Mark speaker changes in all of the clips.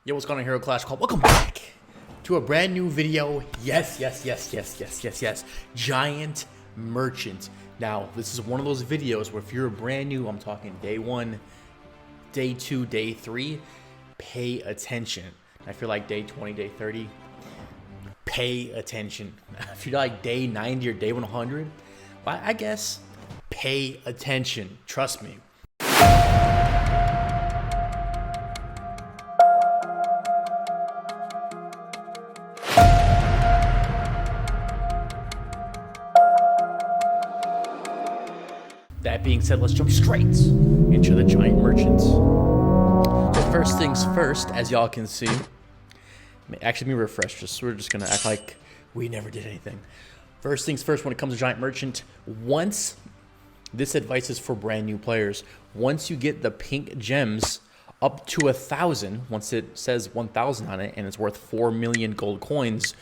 Speaker 1: Yo, what's going on, Hero Clash Call? Welcome back to a brand new video. Yes. Giant Merchant. Now, this is one of those videos where if you're brand new, I'm talking day 1, day 2, day 3, pay attention. I feel like day 20, day 30, pay attention. If you're like day 90 or day 100, well, I guess pay attention. Trust me. That being said, let's jump straight into the Giant Merchant. So first things first, as y'all can see, actually let me refresh, we're just gonna act like we never did anything. First things first, when it comes to Giant Merchant, this advice is for brand new players. Once you get the pink gems up to 1,000, once it says 1,000 on it and it's worth 4 million gold coins,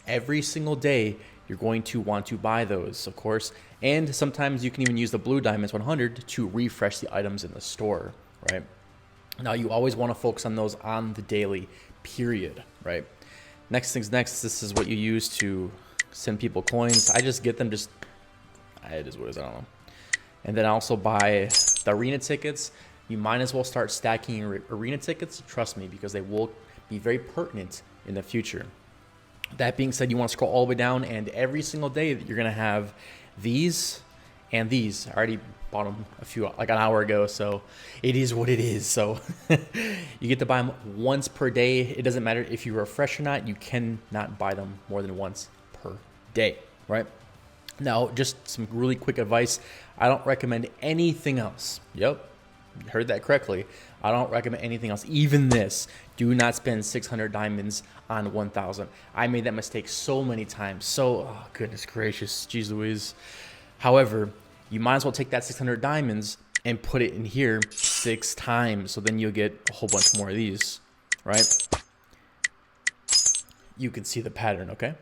Speaker 1: every single day you're going to want to buy those, of course. And sometimes you can even use the blue diamonds 100 to refresh the items in the store, right? Now, you always want to focus on those on the daily period, right? Next things next, this is what you use to send people coins. I just get them it is what it is, I don't know. And then I also buy the arena tickets. You might as well start stacking arena tickets, trust me, because they will be very pertinent in the future. That being said, you want to scroll all the way down, and every single day you're going to have these and these. I already bought them like an hour ago, so it is what it is. So you get to buy them once per day. It doesn't matter if you refresh or not. You cannot buy them more than once per day, right? Now, just some really quick advice. I don't recommend anything else. Yep, you heard that correctly. I don't recommend anything else. Even this. Do not spend 600 diamonds on 1,000. I made that mistake so many times. Oh, goodness gracious. Jeez Louise. However, you might as well take that 600 diamonds and put it in here 6 times. So then you'll get a whole bunch more of these, right? You can see the pattern, okay?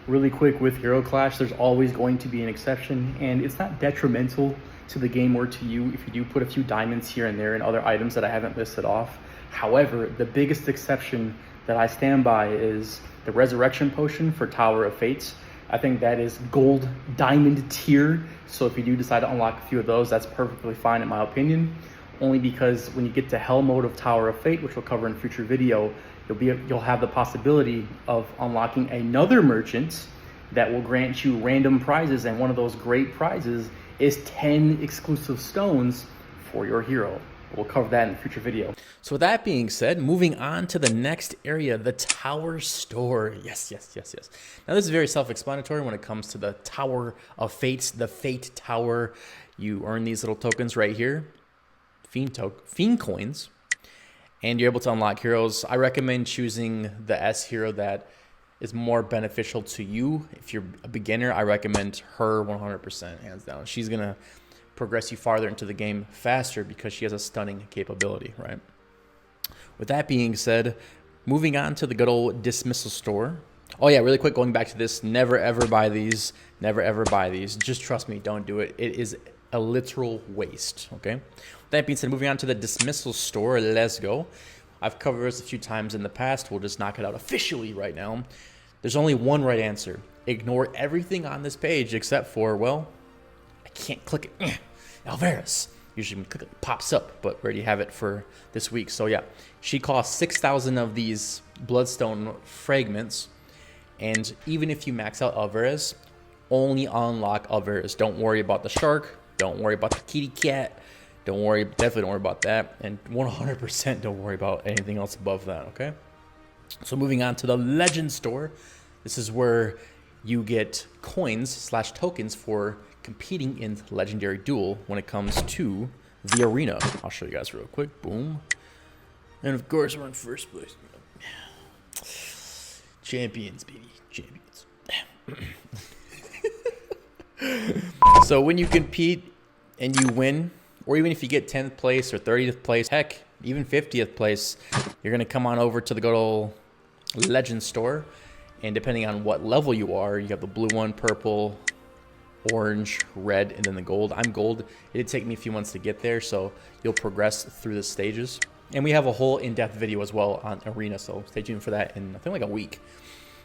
Speaker 1: Really quick with Hero Clash, there's always going to be an exception, and it's not detrimental to the game or to you if you do put a few diamonds here and there and other items that I haven't listed off. However, the biggest exception that I stand by is the Resurrection Potion for Tower of Fates. I think that is gold diamond tier, so if you do decide to unlock a few of those, that's perfectly fine in my opinion, only because when you get to Hell mode of Tower of Fate, which we'll cover in a future video, you'll have the possibility of unlocking another merchant that will grant you random prizes, and one of those great prizes is 10 exclusive stones for your hero. We'll cover that in a future video. So with that being said, moving on to the next area, the Tower Store. Yes. Now this is very self-explanatory when it comes to the Tower of Fates, the Fate Tower. You earn these little tokens right here, Fiend coins, and you're able to unlock heroes. I recommend choosing the S hero that is more beneficial to you. If you're a beginner, I recommend her 100%, hands down. She's gonna progress you farther into the game faster because she has a stunning capability, right? With that being said, moving on to the good old Dismantle store. Oh yeah, really quick, going back to this, never ever buy these. Never ever buy these. Just trust me, don't do it. It is a literal waste, okay? With that being said, moving on to the Dismantle store, let's go. I've covered this a few times in the past. We'll just knock it out officially right now. There's only one right answer. Ignore everything on this page except for, well, I can't click it. Alvarez. Usually when you click it, it pops up, but we already have it for this week. So yeah, she costs 6,000 of these bloodstone fragments. And even if you max out Alvarez, only unlock Alvarez. Don't worry about the shark. Don't worry about the kitty cat. Definitely don't worry about that. And 100% don't worry about anything else above that, okay? So moving on to the Legend store. This is where you get coins / tokens for competing in Legendary Duel when it comes to the arena. I'll show you guys real quick. Boom. And of course, we're in first place. Champions, baby. Champions. So when you compete and you win, or even if you get 10th place or 30th place, heck, even 50th place, you're going to come on over to the good old Legend store. And depending on what level you are, you have the blue one, purple, orange, red, and then the gold. I'm gold. It did take me a few months to get there, so you'll progress through the stages. And we have a whole in-depth video as well on Arena, so stay tuned for that in, I think, like a week.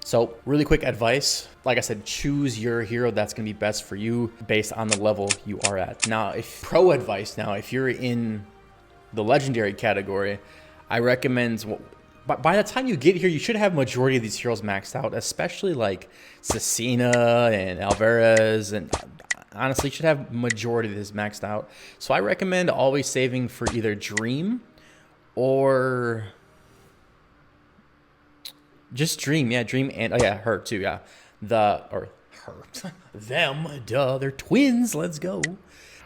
Speaker 1: So really quick advice, like I said, choose your hero that's gonna be best for you based on the level you are at. Now, pro advice, if you're in the legendary category, I recommend, by the time you get here, you should have majority of these heroes maxed out, especially like Cecina and Alvarez, and honestly, you should have majority of this maxed out. So I recommend always saving for either Dream or just Dream. Yeah, Dream, and oh yeah, her too. Yeah, her, them, duh, they're twins. Let's go.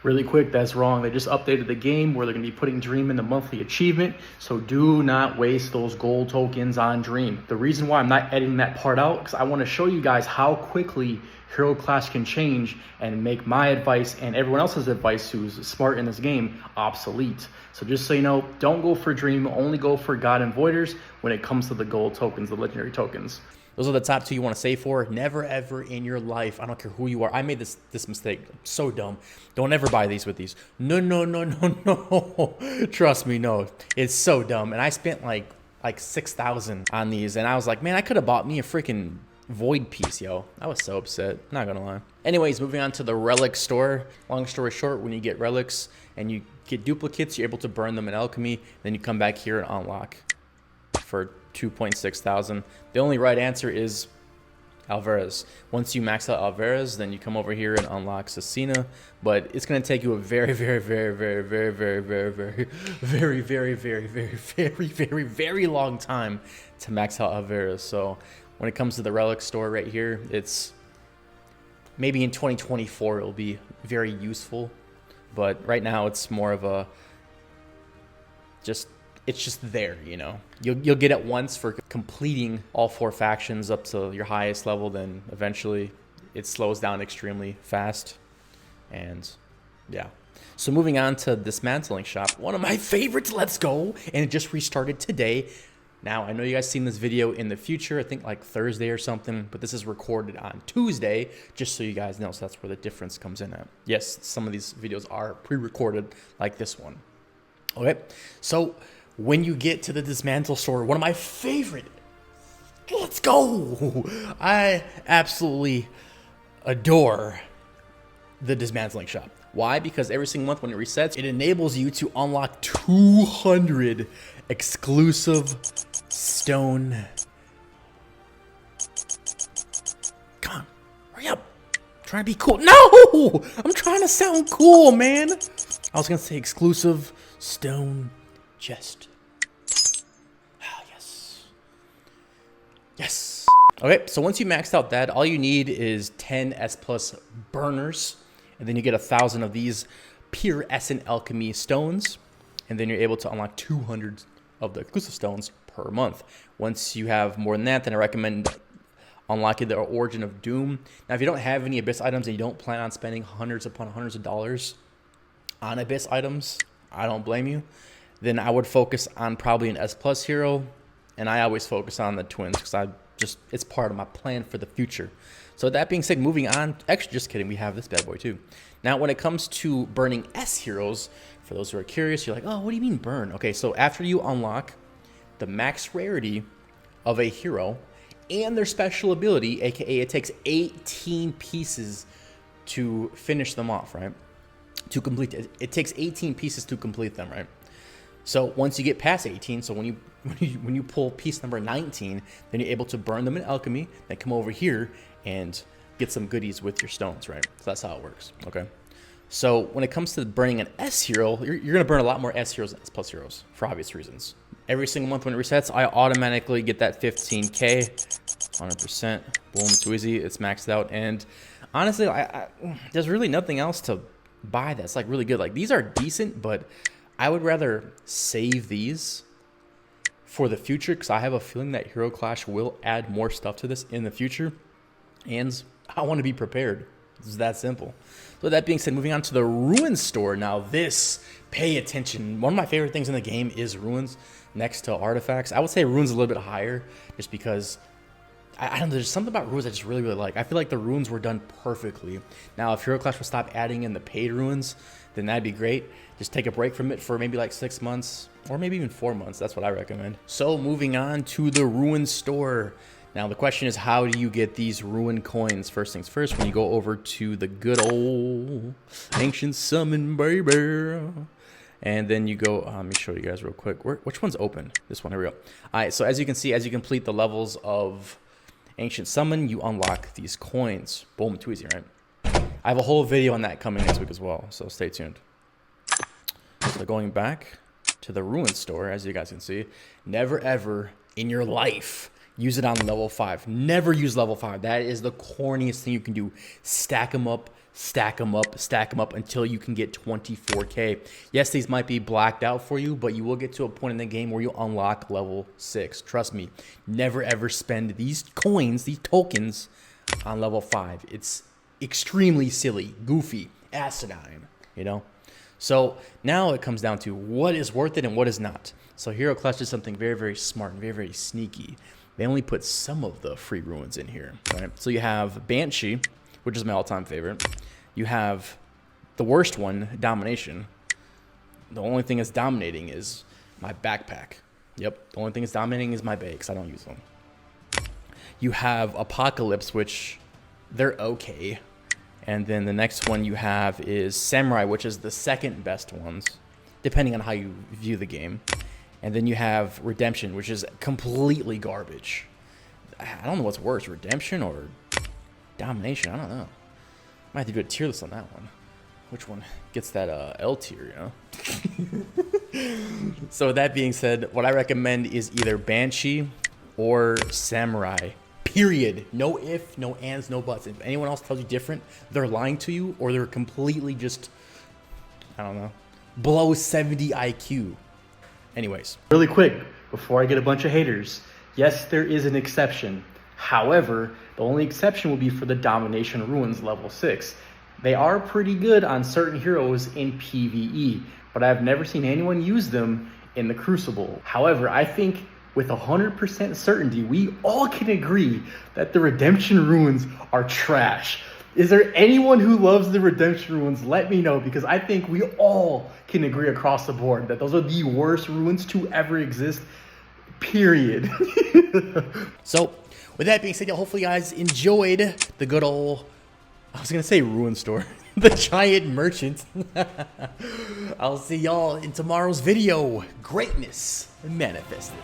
Speaker 1: Really quick, that's wrong. They just updated the game where they're going to be putting Dream in the monthly achievement. So do not waste those gold tokens on Dream. The reason why I'm not editing that part out, because I want to show you guys how quickly hero class can change and make my advice and everyone else's advice who's smart in this game obsolete. So just so you know, don't go for Dream, only go for God and Voiders when it comes to the gold tokens, the legendary tokens. Those are the top two you want to save for. Never ever in your life, I don't care who you are. I made this mistake. So dumb. Don't ever buy these with these. No. Trust me, no. It's so dumb. And I spent like 6,000 on these, and I was like, man, I could have bought me a freaking void piece, yo. I was so upset, not gonna lie. Anyways, moving on to the relic store. Long story short, when you get relics and you get duplicates, you're able to burn them in alchemy. Then you come back here and unlock for 2.6 thousand. The only right answer is Alvarez. Once you max out Alvarez, then you come over here and unlock Cecina, but it's going to take you a very long time to max out Alvarez. So when it comes to the relic store right here, it's maybe in 2024 it'll be very useful, but right now it's more of a it's just there, you know. You'll get it once for completing all 4 factions up to your highest level, then eventually it slows down extremely fast. And yeah. So moving on to Dismantling Shop, one of my favorites, let's go. And it just restarted today. Now, I know you guys seen this video in the future, I think like Thursday or something, but this is recorded on Tuesday, just so you guys know. So that's where the difference comes in at. Yes, some of these videos are pre-recorded like this one. Okay, so when you get to the Dismantle store, one of my favorite, let's go. I absolutely adore the Dismantling Shop. Why? Because every single month when it resets, it enables you to unlock 200 exclusive stone. Come on, hurry up. I'm trying to be cool. No! I'm trying to sound cool, man. I was gonna say exclusive stone chest. Ah, yes. Yes. Okay, so once you maxed out that, all you need is 10 S+ burners, and then you get 1,000 of these pure Essence Alchemy stones, and then you're able to unlock 200 of the exclusive stones per month. Once you have more than that, then I recommend unlocking the Origin of Doom. Now, if you don't have any Abyss items and you don't plan on spending hundreds upon hundreds of dollars on Abyss items, I don't blame you. Then I would focus on probably an S+ hero, and I always focus on the twins because it's part of my plan for the future. So that being said, moving on, actually just kidding, we have this bad boy too. Now when it comes to burning S heroes, for those who are curious, you're like, oh, what do you mean burn? Okay, so after you unlock the max rarity of a hero and their special ability, aka it takes 18 pieces to finish them off, right? To complete it. It takes 18 pieces to complete them, right? So once you get past 18, so when you pull piece number 19, then you're able to burn them in alchemy, then come over here and get some goodies with your stones, right? So that's how it works, okay? So when it comes to burning an S hero, you're going to burn a lot more S heroes than S+ heroes for obvious reasons. Every single month when it resets, I automatically get that 15K, 100%, boom, too easy, it's maxed out. And honestly, there's really nothing else to buy that's like really good. Like these are decent, but I would rather save these for the future because I have a feeling that Hero Clash will add more stuff to this in the future, and I want to be prepared. It's that simple. So that being said, moving on to the Rune store. Now this, pay attention. One of my favorite things in the game is runes next to artifacts. I would say runes a little bit higher just because I don't know, there's something about runes I just really, really like. I feel like the runes were done perfectly. Now, if Hero Clash would stop adding in the paid runes, then that'd be great. Just take a break from it for maybe like 6 months, or maybe even 4 months. That's what I recommend. So moving on to the Rune store. Now, the question is, how do you get these Rune coins? First things first, when you go over to the good old Ancient Summon, baby. And then you go, let me show you guys real quick. Which one's open? This one, here we go. All right, so as you can see, as you complete the levels of Ancient Summon, you unlock these coins. Boom, too easy, right? I have a whole video on that coming next week as well, so stay tuned. So going back to the Rune store, as you guys can see, never ever in your life use it on level 5. Never use level 5. That is the corniest thing you can do. Stack them up, stack them up, stack them up until you can get 24K. Yes, these might be blacked out for you, but you will get to a point in the game where you unlock level 6. Trust me, never ever spend these coins, these tokens, on level 5. It's extremely silly, goofy, asinine, you know? So now it comes down to what is worth it and what is not. So Hero Clash did something very, very smart and very, very sneaky. They only put some of the free runes in here, right? So you have Banshee, which is my all-time favorite. You have the worst one, Domination. The only thing that's dominating is my backpack. Yep, the only thing that's dominating is my bag, because I don't use them. You have Apocalypse, which they're okay. And then the next one you have is Samurai, which is the second best ones, depending on how you view the game. And then you have Redemption, which is completely garbage. I don't know what's worse, Redemption or Domination. I don't know. Might have to do a tier list on that one. Which one gets that L tier, you know? So with that being said, what I recommend is either Banshee or Samurai. Period. No if, no ands, no buts. If anyone else tells you different, they're lying to you, or they're completely just, I don't know, below 70 IQ. Anyways. Really quick, before I get a bunch of haters, yes, there is an exception. However, the only exception will be for the Domination Runes level 6. They are pretty good on certain heroes in PvE, but I've never seen anyone use them in the Crucible. However, I think with 100% certainty, we all can agree that the Redemption Runes are trash. Is there anyone who loves the Redemption Runes? Let me know, because I think we all can agree across the board that those are the worst runes to ever exist, period. So, with that being said, hopefully you guys enjoyed the good old, I was going to say Rune store, the giant merchant. I'll see y'all in tomorrow's video. Greatness manifested.